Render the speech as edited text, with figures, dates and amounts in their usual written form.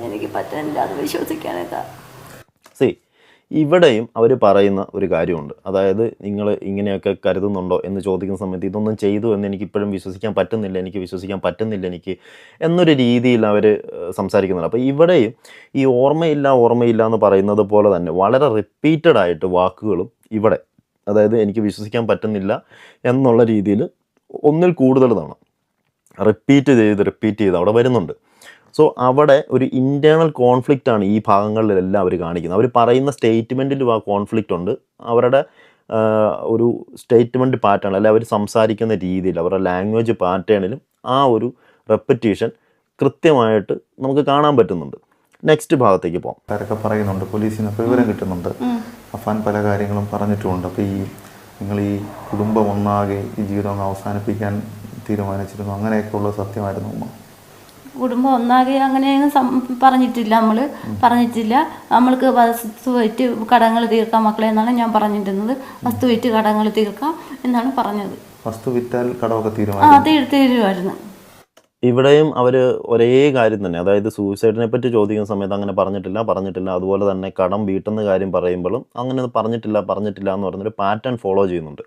എനിക്ക് പറ്റുന്നില്ല അത് വിശ്വസിക്കാനേതാ. സി ഇവിടെയും അവർ പറയുന്ന ഒരു കാര്യമുണ്ട്. അതായത് നിങ്ങൾ ഇങ്ങനെയൊക്കെ കരുതുന്നുണ്ടോ എന്ന് ചോദിക്കുന്ന സമയത്ത് ഇതൊന്നും ചെയ്തു എന്ന് എനിക്കിപ്പോഴും വിശ്വസിക്കാൻ പറ്റുന്നില്ല, എനിക്ക് എന്നൊരു രീതിയിൽ അവർ സംസാരിക്കുന്നുണ്ട്. അപ്പോൾ ഇവിടെയും ഈ ഓർമ്മയില്ല എന്ന് പറയുന്നത് പോലെ തന്നെ വളരെ റിപ്പീറ്റഡ് ആയിട്ട് വാക്കുകളും ഇവിടെ, അതായത് എനിക്ക് വിശ്വസിക്കാൻ പറ്റുന്നില്ല എന്നുള്ള രീതിയിൽ ഒന്നിൽ കൂടുതൽ തവണ റിപ്പീറ്റ് ചെയ്ത് അവിടെ വരുന്നുണ്ട്. സോ അവിടെ ഒരു ഇൻറ്റേർണൽ കോൺഫ്ലിക്റ്റാണ് ഈ ഭാഗങ്ങളിലെല്ലാം അവർ കാണിക്കുന്നത്. അവർ പറയുന്ന സ്റ്റേറ്റ്മെൻറ്റിലും ആ കോൺഫ്ലിക്റ്റ് ഉണ്ട്. അവരുടെ ഒരു സ്റ്റേറ്റ്മെൻറ്റ് പാറ്റേൺ അല്ലെ അവർ സംസാരിക്കുന്ന രീതിയിൽ അവരുടെ ലാംഗ്വേജ് പാറ്റേണിലും ആ ഒരു റെപ്പറ്റീഷൻ കൃത്യമായിട്ട് നമുക്ക് കാണാൻ പറ്റുന്നുണ്ട്. നെക്സ്റ്റ് ഭാഗത്തേക്ക് പോകാം. അവരൊക്കെ പറയുന്നുണ്ട്, പോലീസിനൊക്കെ വിവരം കിട്ടുന്നുണ്ട്, അഫാൻ പല കാര്യങ്ങളും പറഞ്ഞിട്ടുമുണ്ട്. അപ്പോൾ നിങ്ങൾ ഈ കുടുംബം ഒന്നാകെ ഈ ജീവിതം അവസാനിപ്പിക്കാൻ തീരുമാനിച്ചിരുന്നു, അങ്ങനെയൊക്കെയുള്ള സത്യമായിരുന്നു? കുടുംബം ഒന്നാകെ അങ്ങനെയൊന്നും പറഞ്ഞിട്ടില്ല. നമ്മൾക്ക് വസ്തു വിറ്റ് കടങ്ങൾ തീർക്കാം മക്കളെ എന്നാണ് ഞാൻ പറഞ്ഞിരുന്നത്. വസ്തു വിറ്റ് കടങ്ങൾ തീർക്കാം എന്നാണ് പറഞ്ഞത്. വസ്തു വിറ്റാൽ കടമൊക്കെ തീരുമായിരുന്നു. ഇവിടെയും അവർ ഒരേ കാര്യം തന്നെ, അതായത് സൂയിസൈഡിനെ പറ്റി ചോദിക്കുന്ന സമയത്ത് അങ്ങനെ പറഞ്ഞിട്ടില്ല. അതുപോലെ തന്നെ കടം വീട്ടുന്ന കാര്യം പറയുമ്പോഴും അങ്ങനെ പറഞ്ഞിട്ടില്ല എന്ന് പറഞ്ഞൊരു പാറ്റേൺ ഫോളോ ചെയ്യുന്നുണ്ട്.